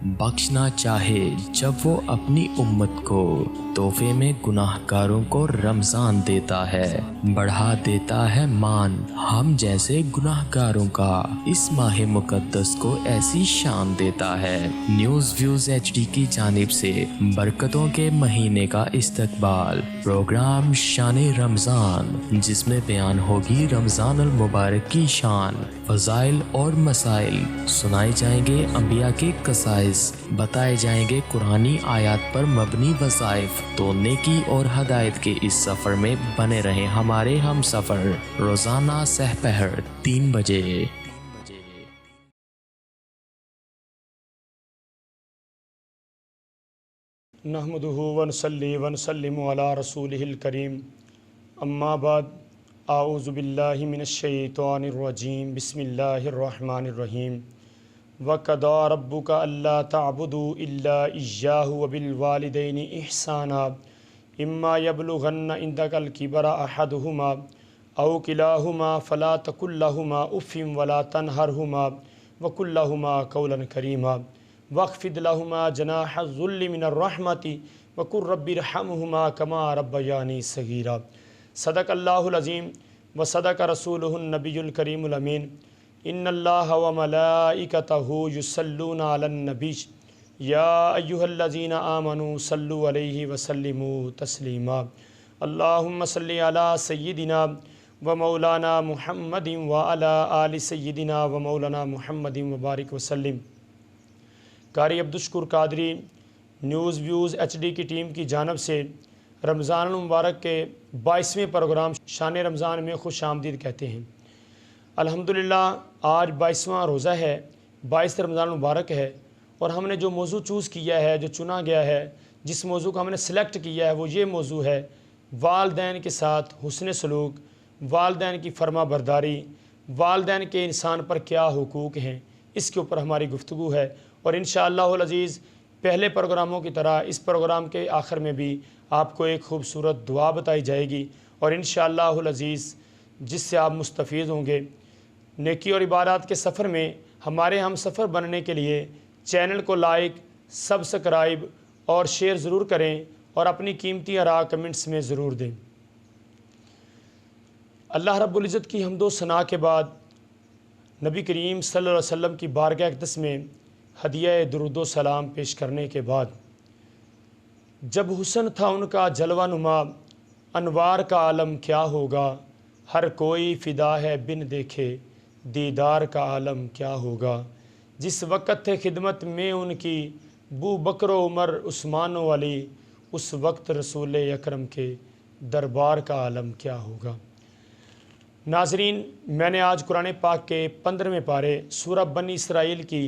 بخشنا چاہے جب وہ اپنی امت کو تحفے میں گناہگاروں کو رمضان دیتا ہے، بڑھا دیتا ہے مان ہم جیسے گناہگاروں کا، اس ماہ مقدس کو ایسی شان دیتا ہے۔ نیوز ویوز HD کی جانب سے برکتوں کے مہینے کا استقبال پروگرام شان رمضان، جس میں بیان ہوگی رمضان المبارک کی شان، فضائل اور مسائل، سنائے جائیں گے انبیاء کے قصائص، بتائے جائیں گے قرآنی آیات پر مبنی وظائف۔ تو نیکی اور ہدایت کے اس سفر میں بنے رہیں ہمارے ہم سفر، روزانہ سحر 3 بجے۔ نحمدہ ونصلی ونسلم علی رسولہ الکریم، اما بعد، اعوذ باللہ من الشیطان الرجیم، بسم اللہ الرحمن الرحیم۔ وَقَضَىٰ رَبُّكَ أَلَّا تَعْبُدُوا إِلَّا إِيَّاهُ وَبِالْوَالِدَيْنِ إِحْسَانًا إِمَّا يَبْلُغَنَّ عِندَكَ الْكِبَرَ أَحَدُهُمَا أَوْ كِلَاهُمَا فَلَا تَقُل لَّهُمَا أُفٍّ وَلَا تَنْهَرْهُمَا وَقُل لَّهُمَا قَوْلًا كَرِيمًا وَاخْفِضْ لَهُمَا جَنَاحَ الذُّلِّ مِنَ الرَّحْمَةِ وَقُل رَّبِّ ارْحَمْهُمَا كَمَا رَبَّيَانِي صَغِيرًا۔ صدق اللہ العظیم وصدق رسولہ النبی الکریم الامین۔ ان اللہ وملائکتہ یصلون علی النبی یا ایہا الذین آمنوا صلوا علیہ وسلموا تسلیما۔ اللہم صلی علی سیدنا و مولانا محمد وعلی آل سیدنا و مولانا محمد وبارک وسلم۔ قاری Abdul Shakoor Qadri news views HD کی ٹیم کی جانب سے رمضان المبارک کے 22ویں پروگرام شان رمضان میں خوش آمدید کہتے ہیں۔ الحمدللہ آج 22واں روزہ ہے، 22 رمضان المبارک ہے، اور ہم نے جو موضوع چوز کیا ہے، جو چنا گیا ہے، جس موضوع کو ہم نے سلیکٹ کیا ہے، وہ یہ موضوع ہے والدین کے ساتھ حسن سلوک، والدین کی فرما برداری، والدین کے انسان پر کیا حقوق ہیں، اس کے اوپر ہماری گفتگو ہے۔ اور انشاءاللہ العزیز پہلے پروگراموں کی طرح اس پروگرام کے آخر میں بھی آپ کو ایک خوبصورت دعا بتائی جائے گی، اور انشاءاللہ العزیز جس سے آپ مستفید ہوں گے۔ نیکی اور عبادات کے سفر میں ہمارے ہم سفر بننے کے لیے چینل کو لائک، سبسکرائب اور شیئر ضرور کریں، اور اپنی قیمتی آراء کمنٹس میں ضرور دیں۔ اللہ رب العزت کی حمد و ثنا کے بعد نبی کریم صلی اللہ علیہ وسلم کی بارگاہ اقدس میں ہدیہ درود و سلام پیش کرنے کے بعد، جب حسن تھا ان کا جلوہ نما، انوار کا عالم کیا ہوگا، ہر کوئی فدا ہے بن دیکھے دیدار کا عالم کیا ہوگا۔ جس وقت تھے خدمت میں ان کی بو بکر و عمر عثمان و علی، اس وقت رسول اکرم کے دربار کا عالم کیا ہوگا۔ ناظرین، میں نے آج قرآن پاک کے 15ویں پارے سورہ بنی اسرائیل کی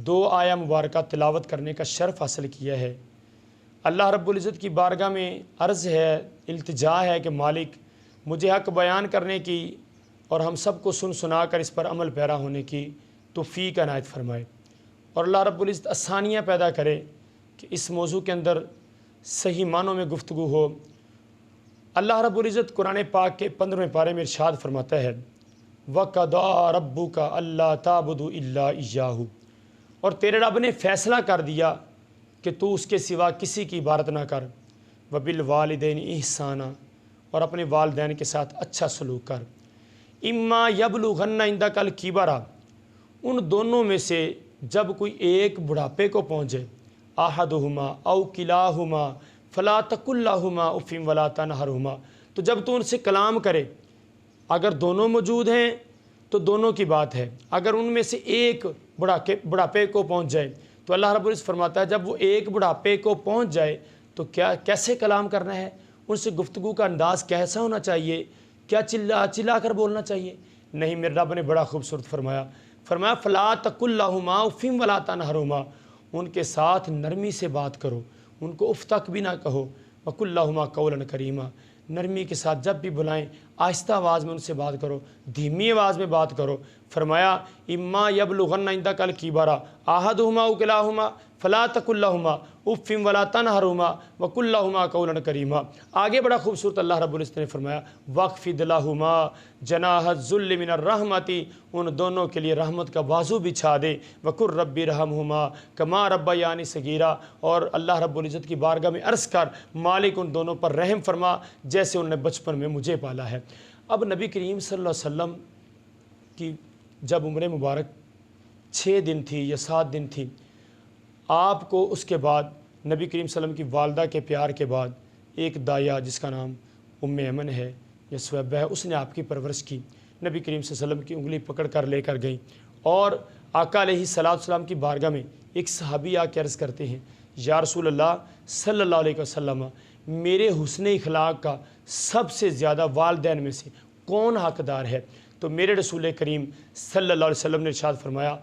2 آیہ مبارکہ تلاوت کرنے کا شرف حاصل کیا ہے۔ اللہ رب العزت کی بارگاہ میں عرض ہے، التجا ہے کہ مالک مجھے حق بیان کرنے کی اور ہم سب کو سنا کر اس پر عمل پیرا ہونے کی توفیق عنایت فرمائے، اور اللہ رب العزت آسانیاں پیدا کرے کہ اس موضوع کے اندر صحیح معنوں میں گفتگو ہو۔ اللہ رب العزت قرآن پاک کے 15ویں پارے میں ارشاد فرماتا ہے، وَقَضَىٰ رَبُّكَ أَلَّا تَعْبُدُوا إِلَّا إِيَّاهُ، اور تیرے رب نے فیصلہ کر دیا کہ تو اس کے سوا کسی کی عبادت نہ کر، وَبِالْوَالِدَيْنِ إِحْسَانًا، اور اپنے والدین کے ساتھ اچھا سلوک کر، اِمَّا يَبْلُغَنَّ عِندَكَ الْكِبَرَ، ان دونوں میں سے جب کوئی ایک بڑھاپے کو پہنچ جائے، أَحَدُهُمَا أَوْ كِلَاهُمَا فَلَا تَقُل لَّهُمَا أُفٍّ وَلَا تَنْهَرْهُمَا، تو جب تو ان سے کلام کرے، اگر دونوں موجود ہیں تو دونوں کی بات ہے، اگر ان میں سے ایک بڑھاپے کو پہنچ جائے تو اللہ رب العزت فرماتا ہے جب وہ ایک بڑھاپے کو پہنچ جائے تو کیسے کلام کرنا ہے، ان سے گفتگو کا انداز کیسا ہونا چاہیے، کیا چلا کر بولنا چاہیے؟ نہیں، میرے رب نے بڑا خوبصورت فرمایا فَلَا تَقُل لَّهُمَا أُفٍّ وَلَا تَنْهَرْهُمَا، ان کے ساتھ نرمی سے بات کرو، ان کو اف تک بھی نہ کہو، وَقُل لَّهُمَا قَوْلًا كَرِيمًا، نرمی کے ساتھ جب بھی بلائیں آہستہ آواز میں ان سے بات کرو، دھیمی آواز میں بات کرو، فرمایا اما یبلغن عندک الکبر احدہما او کلاہما فلا تقل لہما اف ولا تنہرہما وقل لہما قولا کریما۔ آگے بڑا خوبصورت اللہ رب العزت نے فرمایا واخفض لہما جناح الذل من الرحمۃ، ان دونوں کے لیے رحمت کا بازو بچھا دے، وقل رب ارحمہما کما ربیانی صغیرا، اور اللہ رب العزت کی بارگاہ میں عرض کر مالک ان دونوں پر رحم فرما جیسے انہوں نے بچپن میں مجھے پالا ہے۔ اب نبی کریم صلی اللہ علیہ وسلم کی جب عمر مبارک 6 دن تھی یا 7 دن تھی، آپ کو اس کے بعد نبی کریم صلی اللہ علیہ وسلم کی والدہ کے پیار کے بعد ایک دایا جس کا نام ام ایمن ہے یا سویبہ ہے، اس نے آپ کی پرورش کی۔ نبی کریم صلی اللہ علیہ وسلم کی انگلی پکڑ کر لے کر گئیں، اور آقا علیہ السلام کی بارگاہ میں ایک صحابی آ کے عرض کرتے ہیں یا رسول اللہ صلی اللہ علیہ وسلم، میرے حسن اخلاق کا سب سے زیادہ والدین میں سے کون حقدار ہے؟ تو میرے رسول کریم صلی اللہ علیہ وسلم نے ارشاد فرمایا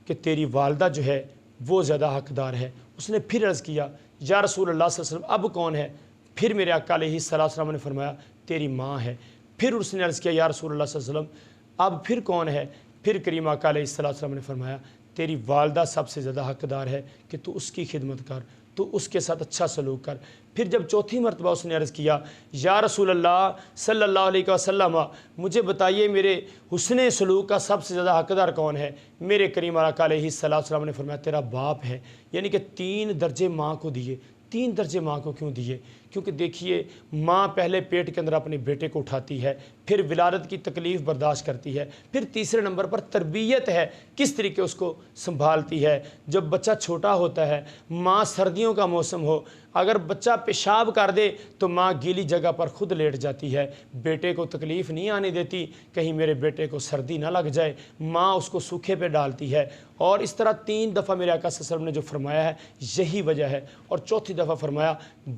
کہ تیری والدہ جو ہے وہ زیادہ حقدار ہے۔ اس نے پھر عرض کیا یا رسول اللہ صلی اللہ علیہ وسلم اب کون ہے؟ پھر میرے آقا علیہ السلام نے فرمایا تیری ماں ہے۔ پھر اس نے عرض کیا یا رسول اللہ صلی اللہ علیہ وسلم اب پھر کون ہے؟ پھر کریم آقا علیہ السلام نے فرمایا تیری والدہ سب سے زیادہ حقدار ہے کہ تو اس کی خدمت کر، تو اس کے ساتھ اچھا سلوک کر۔ پھر جب چوتھی مرتبہ اس نے عرض کیا یا رسول اللہ صلی اللہ علیہ وسلم مجھے بتائیے میرے حسن سلوک کا سب سے زیادہ حقدار کون ہے؟ میرے کریم آقا علیہ السلام نے فرمایا تیرا باپ ہے۔ یعنی کہ 3 درجے ماں کو دیے۔ 3 درجے ماں کو کیوں دیے؟ کیونکہ دیکھیے ماں پہلے پیٹ کے اندر اپنے بیٹے کو اٹھاتی ہے، پھر ولادت کی تکلیف برداشت کرتی ہے، پھر تیسرے نمبر پر تربیت ہے، کس طریقے اس کو سنبھالتی ہے۔ جب بچہ چھوٹا ہوتا ہے، ماں سردیوں کا موسم ہو، اگر بچہ پیشاب کر دے تو ماں گیلی جگہ پر خود لیٹ جاتی ہے، بیٹے کو تکلیف نہیں آنے دیتی کہیں میرے بیٹے کو سردی نہ لگ جائے، ماں اس کو سوکھے پہ ڈالتی ہے۔ اور اس طرح 3 دفعہ میرے آقا صلی اللہ علیہ وسلم نے جو فرمایا ہے یہی وجہ ہے۔ اور چوتھی دفعہ فرمایا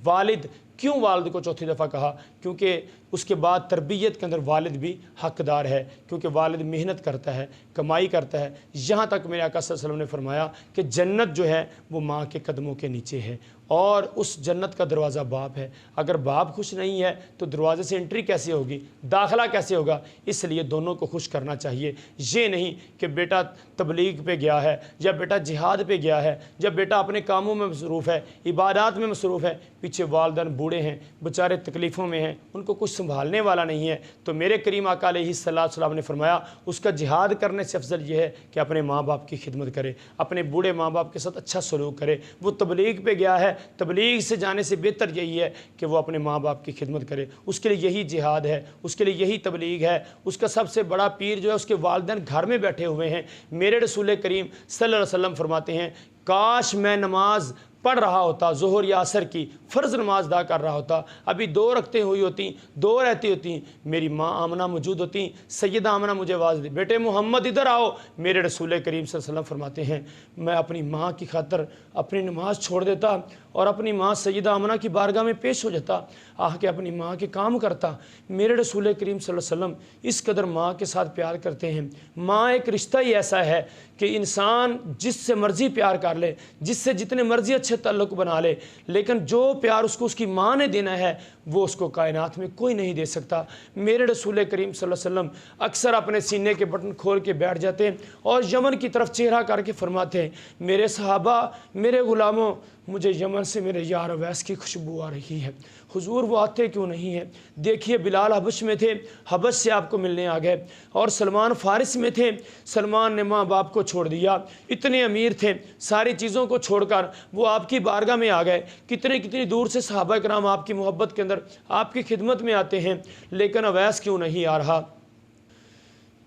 والد، کیوں والد کو چوتھی دفعہ کہا؟ کیونکہ اس کے بعد تربیت کے اندر والد بھی حقدار ہے، کیونکہ والد محنت کرتا ہے، کمائی کرتا ہے۔ یہاں تک میرے آقا صلی اللہ علیہ وسلم نے فرمایا کہ جنت جو ہے وہ ماں کے قدموں کے نیچے ہے، اور اس جنت کا دروازہ باپ ہے۔ اگر باپ خوش نہیں ہے تو دروازے سے انٹری کیسے ہوگی، داخلہ کیسے ہوگا؟ اس لیے دونوں کو خوش کرنا چاہیے۔ یہ نہیں کہ بیٹا تبلیغ پہ گیا ہے یا بیٹا جہاد پہ گیا ہے، جب بیٹا اپنے کاموں میں مصروف ہے، عبادات میں مصروف ہے، پیچھے والدین بوڑھے ہیں، بیچارے تکلیفوں میں ہیں، ان کو کچھ سنبھالنے والا نہیں ہے، تو میرے کریم آقا علیہ السلام نے فرمایا اس کا جہاد کرنے سے افضل یہ ہے کہ اپنے ماں باپ کی خدمت کرے، اپنے بوڑھے ماں باپ کے ساتھ اچھا سلوک کرے۔ وہ تبلیغ پہ گیا ہے، تبلیغ سے جانے سے بہتر یہی ہے کہ وہ اپنے ماں باپ کی خدمت کرے، اس کے لیے یہی جہاد ہے، اس کے لیے یہی تبلیغ ہے۔ اس کا سب سے بڑا پیر جو ہے اس کے والدین گھر میں بیٹھے ہوئے ہیں۔ میرے رسول کریم صلی اللہ علیہ وسلم فرماتے ہیں کاش میں نماز پڑھ رہا ہوتا، ظہر یا عصر کی فرض نماز ادا کر رہا ہوتا، ابھی 2 رکعتیں ہوئی ہوتی، 2 رہتی ہوتی، میری ماں آمنہ موجود ہوتی، سیدہ آمنہ مجھے آواز دی بیٹے محمد ادھر آؤ۔ میرے رسول کریم صلی اللہ علیہ وسلم فرماتے ہیں میں اپنی ماں کی خاطر اپنی نماز چھوڑ دیتا اور اپنی ماں سیدہ آمنہ کی بارگاہ میں پیش ہو جاتا، آ کے اپنی ماں کے کام کرتا۔ میرے رسول کریم صلی اللہ علیہ وسلم اس قدر ماں کے ساتھ پیار کرتے ہیں۔ ماں ایک رشتہ ہی ایسا ہے کہ انسان جس سے مرضی پیار کر لے، جس سے جتنے مرضی اچھے تعلق بنا لے، لیکن جو پیار اس کو اس کی ماں نے دینا ہے وہ اس کو کائنات میں کوئی نہیں دے سکتا۔ میرے رسول کریم صلی اللہ علیہ وسلم اکثر اپنے سینے کے بٹن کھول کے بیٹھ جاتے ہیں اور یمن کی طرف چہرہ کر کے فرماتے ہیں میرے صحابہ، میرے غلاموں، مجھے یمن سے میرے یار اویس کی خوشبو آ رہی ہے، حضور وہ آتے کیوں نہیں ہیں؟ دیکھیے بلال حبش میں تھے، حبش سے آپ کو ملنے آ گئے، اور سلمان فارس میں تھے، سلمان نے ماں باپ کو چھوڑ دیا، اتنے امیر تھے، ساری چیزوں کو چھوڑ کر وہ آپ کی بارگاہ میں آ گئے۔ کتنی دور سے صحابہ کرام آپ کی محبت کے اندر آپ کی خدمت میں آتے ہیں، لیکن اویس کیوں نہیں آ رہا؟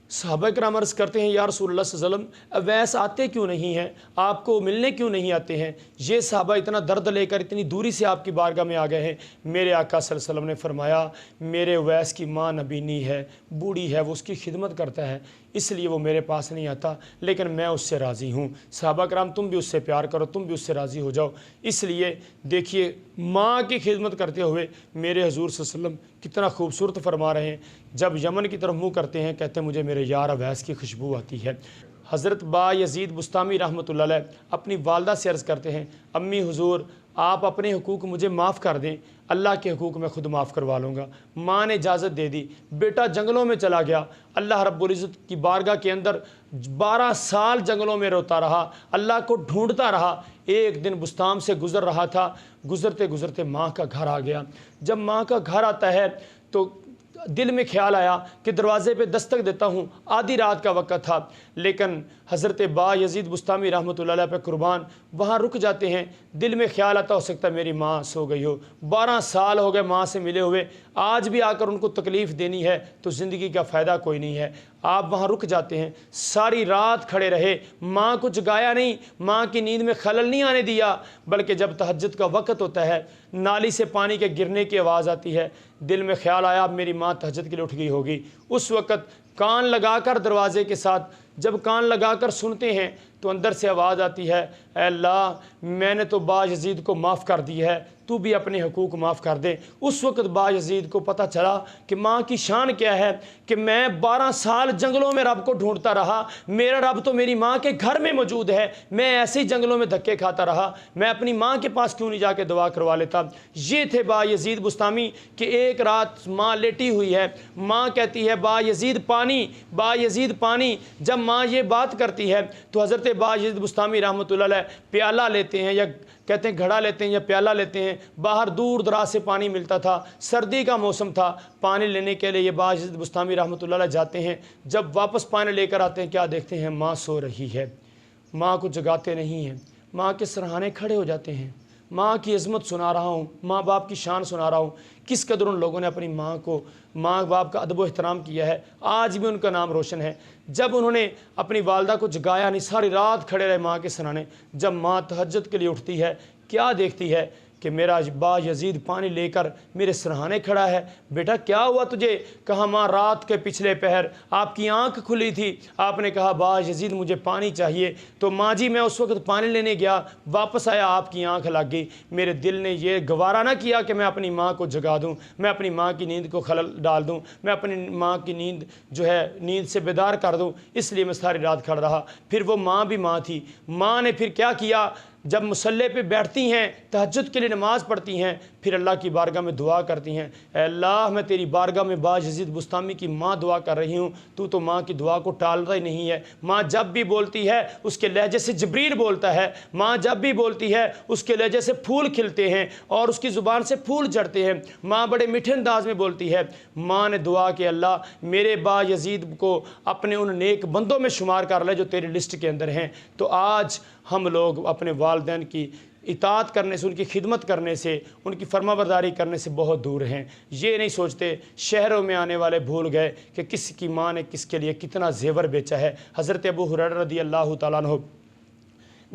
صحابہ کرام عرض کرتے ہیں یا رسول اللہ صلی اللہ علیہ وسلم اویس آتے کیوں نہیں ہیں، آپ کو ملنے کیوں نہیں آتے ہیں؟ یہ صحابہ اتنا درد لے کر اتنی دوری سے آپ کی بارگاہ میں آ گئے ہیں۔ میرے آقا صلی اللہ علیہ وسلم نے فرمایا میرے اویس کی ماں نبینی ہے، بوڑھی ہے، وہ اس کی خدمت کرتا ہے، اس لیے وہ میرے پاس نہیں آتا، لیکن میں اس سے راضی ہوں۔ صحابہ کرام تم بھی اس سے پیار کرو، تم بھی اس سے راضی ہو جاؤ۔ اس لیے دیکھیے ماں کی خدمت کرتے ہوئے میرے حضور صلی اللہ علیہ وسلم کتنا خوبصورت فرما رہے ہیں۔ جب یمن کی طرف منہ کرتے ہیں کہتے ہیں مجھے میرے یار اویس کی خوشبو آتی ہے۔ حضرت با یزید بستامی رحمۃ اللہ علیہ اپنی والدہ سے عرض کرتے ہیں امی حضور آپ اپنے حقوق مجھے معاف کر دیں، اللہ کے حقوق میں خود معاف کروا لوں گا۔ ماں نے اجازت دے دی، بیٹا جنگلوں میں چلا گیا۔ اللہ رب العزت کی بارگاہ کے اندر 12 سال جنگلوں میں روتا رہا، اللہ کو ڈھونڈتا رہا۔ ایک دن بستان سے گزر رہا تھا، گزرتے گزرتے ماں کا گھر آ گیا۔ جب ماں کا گھر آتا ہے تو دل میں خیال آیا کہ دروازے پہ دستک دیتا ہوں، آدھی رات کا وقت تھا، لیکن حضرت با یزید بستامی رحمۃ اللہ علیہ پہ قربان وہاں رک جاتے ہیں۔ دل میں خیال آتا ہو سکتا ہے میری ماں سو گئی ہو، 12 سال ہو گئے ماں سے ملے ہوئے، آج بھی آ کر ان کو تکلیف دینی ہے تو زندگی کا فائدہ کوئی نہیں ہے۔ آپ وہاں رک جاتے ہیں، ساری رات کھڑے رہے، ماں کو جگایا نہیں، ماں کی نیند میں خلل نہیں آنے دیا، بلکہ جب تہجد کا وقت ہوتا ہے، نالی سے پانی کے گرنے کی آواز آتی ہے، دل میں خیال آیا اب میری ماں تہجد کے لیے اٹھ گئی ہوگی۔ اس وقت کان لگا کر دروازے کے ساتھ جب کان لگا کر سنتے ہیں تو اندر سے آواز آتی ہے، اے اللہ میں نے تو با یزید کو معاف کر دی ہے، تو بھی اپنے حقوق معاف کر دے۔ اس وقت با یزید کو پتہ چلا کہ ماں کی شان کیا ہے، کہ میں 12 سال جنگلوں میں رب کو ڈھونڈتا رہا، میرا رب تو میری ماں کے گھر میں موجود ہے، میں ایسے ہی جنگلوں میں دھکے کھاتا رہا، میں اپنی ماں کے پاس کیوں نہیں جا کے دعا کروا لیتا۔ یہ تھے با یزید بستامی کہ ایک رات ماں لیٹی ہوئی ہے، ماں کہتی ہے با یزید پانی، با یزید پانی۔ جب ماں یہ بات کرتی ہے تو حضرت با یزید بستامی رحمۃ اللہ علیہ پیالہ لیتے ہیں، یا کہتے ہیں گھڑا لیتے ہیں یا پیالہ لیتے ہیں، باہر دور دراز سے پانی ملتا تھا، سردی کا موسم تھا، پانی لینے کے لیے یہ با یزید بستامی رحمۃ اللہ علیہ جاتے ہیں۔ جب واپس پانی لے کر آتے ہیں کیا دیکھتے ہیں؟ ماں سو رہی ہے۔ ماں کو جگاتے نہیں ہیں، ماں کے سرہانے کھڑے ہو جاتے ہیں۔ ماں کی عظمت سنا رہا ہوں، ماں باپ کی شان سنا رہا ہوں، کس قدر ان لوگوں نے اپنی ماں باپ کا ادب و احترام کیا ہے، آج بھی ان کا نام روشن ہے۔ جب انہوں نے اپنی والدہ کو جگایا نہیں، ساری رات کھڑے رہے ماں کے سرانے، جب ماں تہجد کے لیے اٹھتی ہے کیا دیکھتی ہے کہ میرا با یزید پانی لے کر میرے سرہانے کھڑا ہے۔ بیٹا کیا ہوا تجھے؟ کہا ماں رات کے پچھلے پہر آپ کی آنکھ کھلی تھی، آپ نے کہا با یزید مجھے پانی چاہیے، تو ماں جی میں اس وقت پانی لینے گیا، واپس آیا آپ کی آنکھ لگ گئی، میرے دل نے یہ گوارا نہ کیا کہ میں اپنی ماں کو جگا دوں، میں اپنی ماں کی نیند کو خلل ڈال دوں، میں اپنی ماں کی نیند سے بیدار کر دوں، اس لیے میں ساری رات کھڑا رہا۔ پھر وہ ماں بھی ماں تھی، ماں نے پھر کیا کیا؟ جب مصلی پہ بیٹھتی ہیں، تہجد کے لیے نماز پڑھتی ہیں، پھر اللہ کی بارگاہ میں دعا کرتی ہیں، اے اللہ میں تیری بارگاہ میں با یزید بستامی کی ماں دعا کر رہی ہوں، تو ماں کی دعا کو ٹالتا ہی نہیں ہے۔ ماں جب بھی بولتی ہے اس کے لہجے سے جبریل بولتا ہے، ماں جب بھی بولتی ہے اس کے لہجے سے پھول کھلتے ہیں اور اس کی زبان سے پھول جھڑتے ہیں، ماں بڑے میٹھے انداز میں بولتی ہے۔ ماں نے دعا کہ اللہ میرے با یزید کو اپنے ان نیک بندوں میں شمار کر لے جو تیری لسٹ کے اندر ہیں۔ تو آج ہم لوگ اپنے والدین کی اطاعت کرنے سے، ان کی خدمت کرنے سے، ان کی فرما برداری کرنے سے بہت دور ہیں۔ یہ نہیں سوچتے، شہروں میں آنے والے بھول گئے کہ کس کی ماں نے کس کے لیے کتنا زیور بیچا ہے۔ حضرت ابو ہریرہ رضی اللہ تعالیٰ عنہ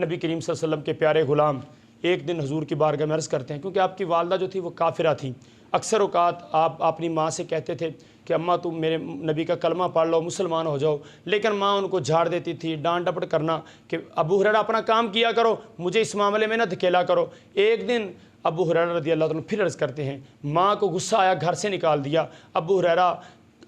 نبی کریم صلی اللہ علیہ وسلم کے پیارے غلام ایک دن حضور کی بارگاہ میں عرض کرتے ہیں، کیونکہ آپ کی والدہ جو تھی وہ کافرہ تھیں، اکثر اوقات آپ اپنی ماں سے کہتے تھے کہ اماں تم میرے نبی کا کلمہ پڑھ لو، مسلمان ہو جاؤ، لیکن ماں ان کو جھاڑ دیتی تھی، ڈانٹ ڈپٹ کرنا کہ ابو ہریرہ اپنا کام کیا کرو، مجھے اس معاملے میں نہ دھکیلا کرو۔ ایک دن ابو ہریرہ رضی اللہ عنہ پھر عرض کرتے ہیں، ماں کو غصہ آیا، گھر سے نکال دیا۔ ابو ہریرہ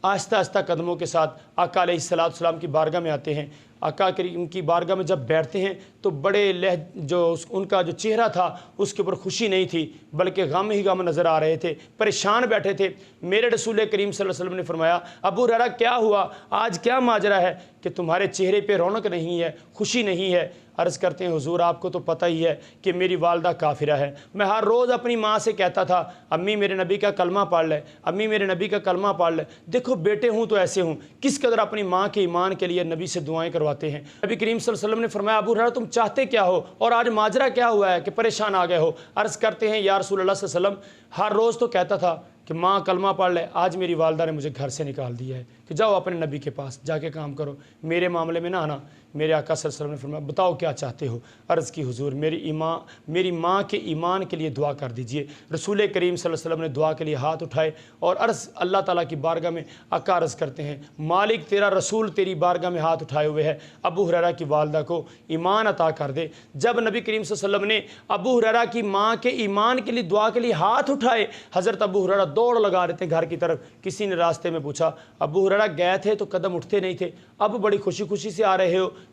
آہستہ آہستہ قدموں کے ساتھ آقا علیہ السلام کی بارگاہ میں آتے ہیں۔ آقا کریم کی بارگاہ میں جب بیٹھتے ہیں تو بڑے ان کا جو چہرہ تھا اس کے اوپر خوشی نہیں تھی، بلکہ غم ہی غم نظر آ رہے تھے، پریشان بیٹھے تھے۔ میرے رسول کریم صلی اللہ علیہ وسلم نے فرمایا، ابو ہریرہ کیا ہوا؟ آج کیا ماجرا ہے کہ تمہارے چہرے پہ رونق نہیں ہے، خوشی نہیں ہے؟ عرض کرتے ہیں حضور آپ کو تو پتہ ہی ہے کہ میری والدہ کافرہ ہے، میں ہر روز اپنی ماں سے کہتا تھا امی میرے نبی کا کلمہ پڑھ لے، امی میرے نبی کا کلمہ پڑھ لے۔ دیکھو بیٹے ہوں تو ایسے ہوں، کس قدر اپنی ماں کے ایمان کے لیے نبی سے دعائیں کرواتے ہیں۔ نبی کریم صلی اللہ علیہ وسلم نے فرمایا، ابو ہریرہ تم چاہتے کیا ہو اور آج ماجرا کیا ہوا ہے کہ پریشان آ گئے ہو؟ عرض کرتے ہیں یا رسول اللہ صلی اللہ علیہ وسلم ہر روز تو کہتا تھا کہ ماں کلمہ پڑھ لے، آج میری والدہ نے مجھے گھر سے نکال دیا ہے کہ جاؤ اپنے نبی کے پاس جا کے کام کرو، میرے معاملے میں نہ آنا۔ میرے آقا صلی اللہ علیہ وسلم نے فرمایا بتاؤ کیا چاہتے ہو؟ عرض کی حضور میری ماں کے ایمان کے لیے دعا کر دیجئے۔ رسول کریم صلی اللہ علیہ وسلم نے دعا کے لیے ہاتھ اٹھائے اور عرض اللہ تعالیٰ کی بارگاہ میں آقا عرض کرتے ہیں، مالک تیرا رسول تیری بارگاہ میں ہاتھ اٹھائے ہوئے ہے، ابو ہریرہ کی والدہ کو ایمان عطا کر دے۔ جب نبی کریم صلی اللہ علیہ وسلم نے ابو ہریرہ کی ماں کے ایمان کے لیے دعا کے لیے ہاتھ اٹھائے، حضرت ابو ہریرہ دوڑ لگا رہے تھے گھر کی طرف۔ کسی نے راستے میں پوچھا، ابو ہریرہ گئے تھے تو قدم اٹھتے نہیں تھے، اب بڑی خوشی خوشی سے آ رہے ہو؟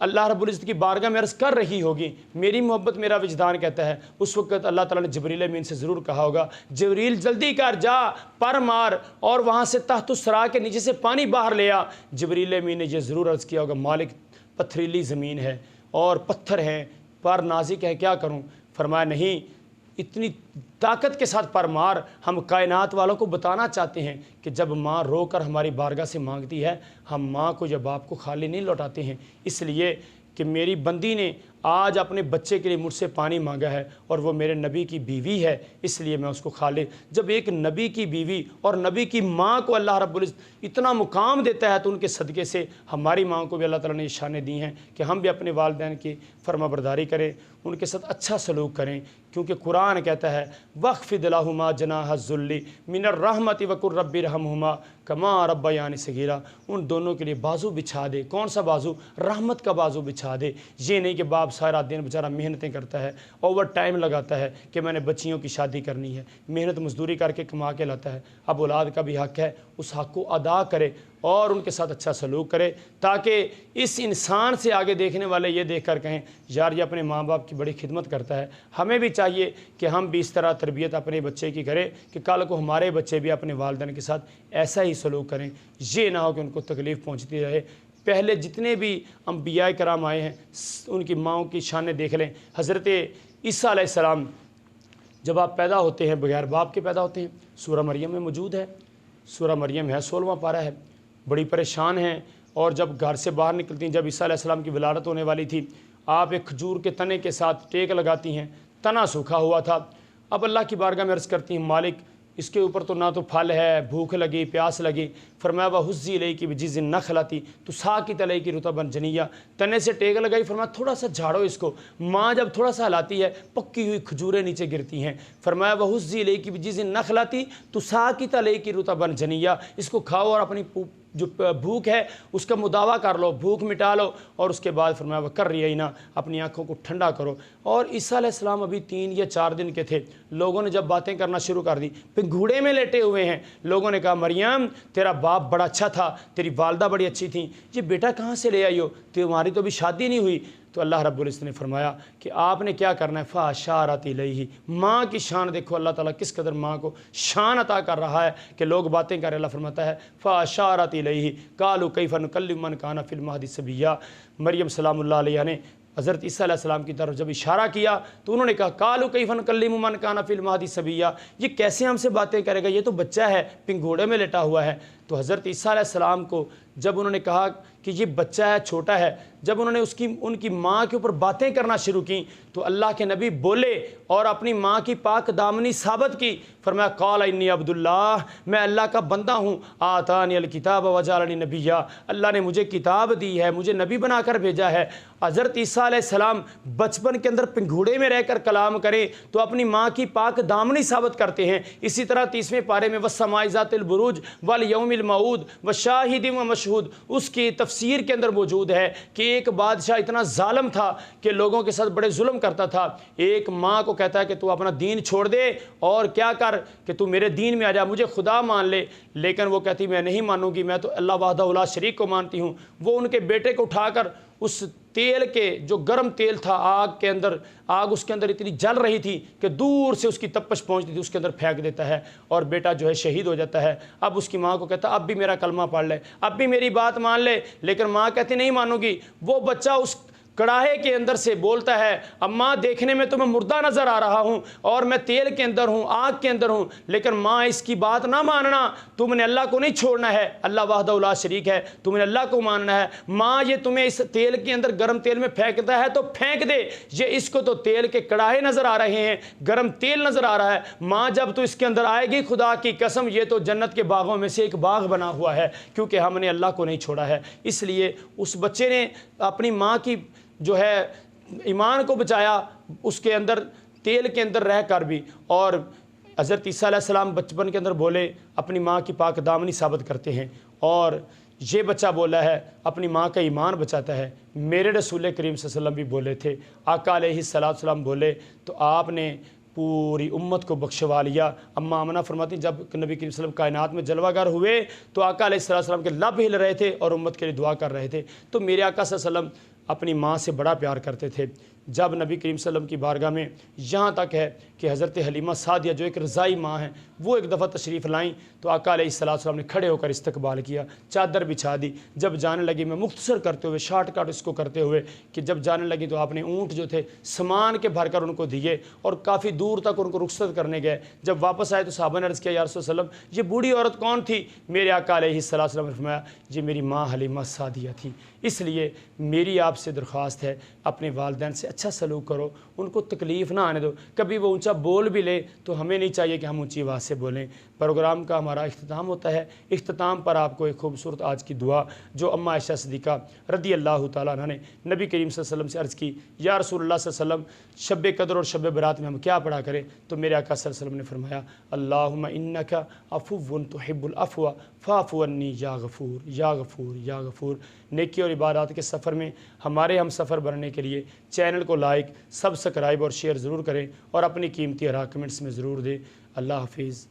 اللہ رب العزت کی بارگاہ میں عرض کر رہی ہوگی، میری محبت میرا وجدان کہتا ہے، اس وقت اللہ تعالیٰ نے جبریل امین سے ضرور کہا ہوگا، جبریل جلدی کر جا، پر مار اور وہاں سے تحت الثرى کے نیچے سے پانی باہر لے آ۔ جبریل امین نے یہ ضرور عرض کیا ہوگا، مالک پتھریلی زمین ہے اور پتھر ہیں، پر نازک ہے، کیا کروں؟ فرمایا نہیں، اتنی طاقت کے ساتھ پر مار۔ ہم کائنات والوں کو بتانا چاہتے ہیں کہ جب ماں رو کر ہماری بارگاہ سے مانگتی ہے، ہم ماں کو یا باپ کو خالی نہیں لوٹاتے ہیں، اس لیے کہ میری بندی نے آج اپنے بچے کے لیے مجھ سے پانی مانگا ہے اور وہ میرے نبی کی بیوی ہے، اس لیے میں اس کو خالی۔ جب ایک نبی کی بیوی اور نبی کی ماں کو اللہ رب العزت اتنا مقام دیتا ہے تو ان کے صدقے سے ہماری ماں کو بھی اللہ تعالیٰ نے شانیں دی ہیں کہ ہم بھی اپنے والدین کی فرما برداری کریں، ان کے ساتھ اچھا سلوک کریں، کیونکہ قرآن کہتا ہے وَاخْفِضْ لَهُمَا جَنَاحَ الذُّلِّ مِنَ الرَّحْمَةِ وَقُلْ رَبِّ ارْحَمْهُمَا كَمَا رَبَّيَانِي صَغِيرًا۔ ان دونوں کے لیے بازو بچھا دے، کون سا بازو؟ رحمت کا بازو بچھا دے۔ یہ نہیں کہ باپ سارا دن بیچارہ محنتیں کرتا ہے، اوور ٹائم لگاتا ہے کہ میں نے بچیوں کی شادی کرنی ہے، محنت مزدوری کر کے کما کے لاتا ہے۔ اب اولاد کا بھی حق ہے، اس حق کو ادا کرے اور ان کے ساتھ اچھا سلوک کرے، تاکہ اس انسان سے آگے دیکھنے والے یہ دیکھ کر کہیں یار یہ اپنے ماں باپ کی بڑی خدمت کرتا ہے۔ ہمیں بھی چاہیے کہ ہم بھی اس طرح تربیت اپنے بچے کی کریں کہ کل کو ہمارے بچے بھی اپنے والدین کے ساتھ ایسا ہی سلوک کریں، یہ نہ ہو کہ ان کو تکلیف پہنچتی رہے۔ پہلے جتنے بھی انبیاء کرام آئے ہیں ان کی ماؤں کی شانیں دیکھ لیں۔ حضرت عیسیٰ علیہ السلام جب آپ پیدا ہوتے ہیں بغیر باپ کے پیدا ہوتے ہیں، سورہ مریم میں موجود ہے، سورہ مریم ہے 16واں پارہ ہے، بڑی پریشان ہیں، اور جب گھر سے باہر نکلتی ہیں، جب عیسیٰ علیہ السلام کی ولادت ہونے والی تھی، آپ ایک کھجور کے تنے کے ساتھ ٹیک لگاتی ہیں، تنا سوکھا ہوا تھا۔ اب اللہ کی بارگاہ میں عرض کرتی ہیں مالک اس کے اوپر تو نہ تو پھل ہے، بھوک لگی، پیاس لگی، فرمایا وَهُزِّي إِلَيْكِ بِجِذْعِ النَّخْلَةِ تُسَاقِطُ عَلَيْكِ رُطَبًا جَنِيًّا۔ تنے سے ٹیک لگائی، فرمایا تھوڑا سا جھاڑو اس کو۔ ماں جب تھوڑا سا ہلاتی ہے پکی ہوئی کھجوریں نیچے گرتی ہیں، فرمایا وَهُزِّي إِلَيْكِ بِجِذْعِ النَّخْلَةِ تُسَاقِطُ عَلَيْكِ رُطَبًا جَنِيًّا۔ اس کو کھاؤ اور اپنی جو بھوک ہے اس کا مداوع کر لو، بھوک مٹا لو، اور اس کے بعد فرمایا وَقَرِّ اپنی آنکھوں کو ٹھنڈا کرو۔ اور عیسیٰ علیہ السلام ابھی 3 یا 4 دن کے تھے، لوگوں نے جب باتیں کرنا شروع کر دی، پھر گھوڑے میں لیٹے ہوئے ہیں، لوگوں نے کہا مریم تیرا باپ بڑا اچھا تھا، تیری والدہ بڑی اچھی تھیں، یہ بیٹا کہاں سے لے آئی ہو؟ تمہاری تو ابھی شادی نہیں ہوئی۔ تو اللہ رب العزت نے فرمایا کہ آپ نے کیا کرنا ہے، فَأَشَارَتْ إِلَيْهِ۔ ماں کی شان دیکھو، اللہ تعالیٰ کس قدر ماں کو شان عطا کر رہا ہے کہ لوگ باتیں کریں۔ اللہ فرماتا ہے فَأَشَارَتْ إِلَيْهِ قَالُوا كَيْفَ نُكَلِّمُ مَنْ كَانَ فِي الْمَهْدِ صَبِيًّا۔ مریم سلام اللہ علیہ نے حضرت عیسیٰ علیہ السلام کی طرف جب اشارہ کیا تو انہوں نے کہا قَالُوا كَيْفَ نُكَلِّمُ مَنْ كَانَ فِي الْمَهْدِ صَبِيًّا، یہ کیسے ہم سے باتیں کرے گا، یہ تو بچہ ہے، پنگھوڑے میں لیٹا ہوا ہے۔ تو حضرت عیسیٰ علیہ السلام کو جب انہوں نے کہا کہ یہ بچہ ہے، چھوٹا ہے، جب انہوں نے ان کی ماں کے اوپر باتیں کرنا شروع کی تو اللہ کے نبی بولے اور اپنی ماں کی پاک دامنی ثابت کی، فرمایا قال انی عبد اللہ، میں اللہ کا بندہ ہوں، آتانی الکتاب وجعلنی نبیا، اللہ نے مجھے کتاب دی ہے، مجھے نبی بنا کر بھیجا ہے۔ حضرت عیسیٰ علیہ السلام بچپن کے اندر پنگھوڑے میں رہ کر کلام کریں تو اپنی ماں کی پاک دامنی ثابت کرتے ہیں۔ اسی طرح 30ویں پارے میں والسماء ذات البروج والیوم الموعود وشاہد ومشہود، اس کی تفسیر کے اندر موجود ہے کہ ایک بادشاہ اتنا ظالم تھا کہ لوگوں کے ساتھ بڑے ظلم کرتا تھا، ایک ماں کو کہتا ہے کہ تو اپنا دین چھوڑ دے اور کیا کر کہ تو میرے دین میں آ جا، مجھے خدا مان لے، لیکن وہ کہتی میں نہیں مانوں گی، میں تو اللہ وحدہ لا شریک کو مانتی ہوں۔ وہ ان کے بیٹے کو اٹھا کر اس تیل کے جو گرم تیل تھا، آگ اس کے اندر اتنی جل رہی تھی کہ دور سے اس کی تپش پہنچتی تھی، اس کے اندر پھینک دیتا ہے اور بیٹا جو ہے شہید ہو جاتا ہے۔ اب اس کی ماں کو کہتا اب بھی میرا کلمہ پڑھ لے، اب بھی میری بات مان لے، لیکن ماں کہتی نہیں مانوں گی۔ وہ بچہ اس کڑاہے کے اندر سے بولتا ہے اماں دیکھنے میں تو میں مردہ نظر آ رہا ہوں اور میں تیل کے اندر ہوں، آگ کے اندر ہوں، لیکن ماں اس کی بات نہ ماننا، تم نے اللہ کو نہیں چھوڑنا ہے، اللہ وحدہ لا شریک ہے، تم نے اللہ کو ماننا ہے۔ ماں یہ تمہیں اس تیل کے اندر گرم تیل میں پھینکتا ہے تو پھینک دے، یہ اس کو تو تیل کے کڑاہے نظر آ رہے ہیں، گرم تیل نظر آ رہا ہے۔ ماں جب تو اس کے اندر آئے گی خدا کی قسم یہ تو جنت کے باغوں میں سے ایک باغ بنا ہوا ہے، کیونکہ ہم نے اللہ کو نہیں چھوڑا ہے۔ اس لیے اس بچے نے اپنی ماں کی جو ہے ایمان کو بچایا، اس کے اندر تیل کے اندر رہ کر بھی، اور حضرت عیسیٰ علیہ السلام بچپن کے اندر بولے اپنی ماں کی پاک دامنی ثابت کرتے ہیں، اور یہ بچہ بولا ہے اپنی ماں کا ایمان بچاتا ہے۔ میرے رسول کریم صلی اللہ علیہ وسلم بھی بولے تھے، آقا علیہ السلام بولے تو آپ نے پوری امت کو بخشوا لیا۔ اماں آمنہ فرماتی جب نبی کریم صلی اللہ علیہ وسلم کائنات میں جلوہ گر ہوئے تو آقا علیہ السلام کے لب ہل رہے تھے اور امت کے لیے دعا کر رہے تھے۔ تو میرے آقا صلی اللہ علیہ وسلم اپنی ماں سے بڑا پیار کرتے تھے۔ جب نبی کریم صلی اللہ علیہ وسلم کی بارگاہ میں یہاں تک ہے کہ حضرت حلیمہ سعدیہ جو ایک رضائی ماں ہیں وہ ایک دفعہ تشریف لائیں تو آقا علیہ السلام نے کھڑے ہو کر استقبال کیا، چادر بچھا دی۔ جب جانے لگی، میں مختصر کرتے ہوئے شارٹ کٹ اس کو کرتے ہوئے کہ جب جانے لگی تو آپ نے اونٹ جو تھے سامان کے بھر کر ان کو دیے اور کافی دور تک ان کو رخصت کرنے گئے۔ جب واپس آئے تو صحابہ نے عرض کیا یا رسول اللہ علیہ وسلم یہ بوڑھی عورت کون تھی؟ میرے آقا علیہ السلام نے فرمایا یہ میری ماں حلیمہ سعدیہ تھی۔ اس لیے میری آپ سے درخواست ہے اپنے والدین سے اچھا سلوک کرو، ان کو تکلیف نہ آنے دو۔ کبھی وہ اونچا بول بھی لے تو ہمیں نہیں چاہیے کہ ہم اونچی آواز سے بولیں۔ پروگرام کا ہمارا اختتام ہوتا ہے، اختتام پر آپ کو ایک خوبصورت آج کی دعا جو اماں عائشہ صدیقہ رضی اللہ تعالیٰ عنہ نے نبی کریم صلی اللہ علیہ وسلم سے عرض کی یا رسول اللہ صلی اللہ علیہ وسلم شب قدر اور شب برات میں ہم کیا پڑھا کریں؟ تو میرے آقا صلی اللہ علیہ وسلم نے فرمایا اللہم انک عفو تحب العفو فاعف عنی یا غفور یا غفور یا غفور۔ نیکی اور عبادات کے سفر میں ہمارے ہم سفر بننے کے لیے چینل کو لائک، سبسکرائب اور شیئر ضرور کریں اور اپنی قیمتی آراء کمنٹس میں ضرور دیں۔ اللہ حافظ۔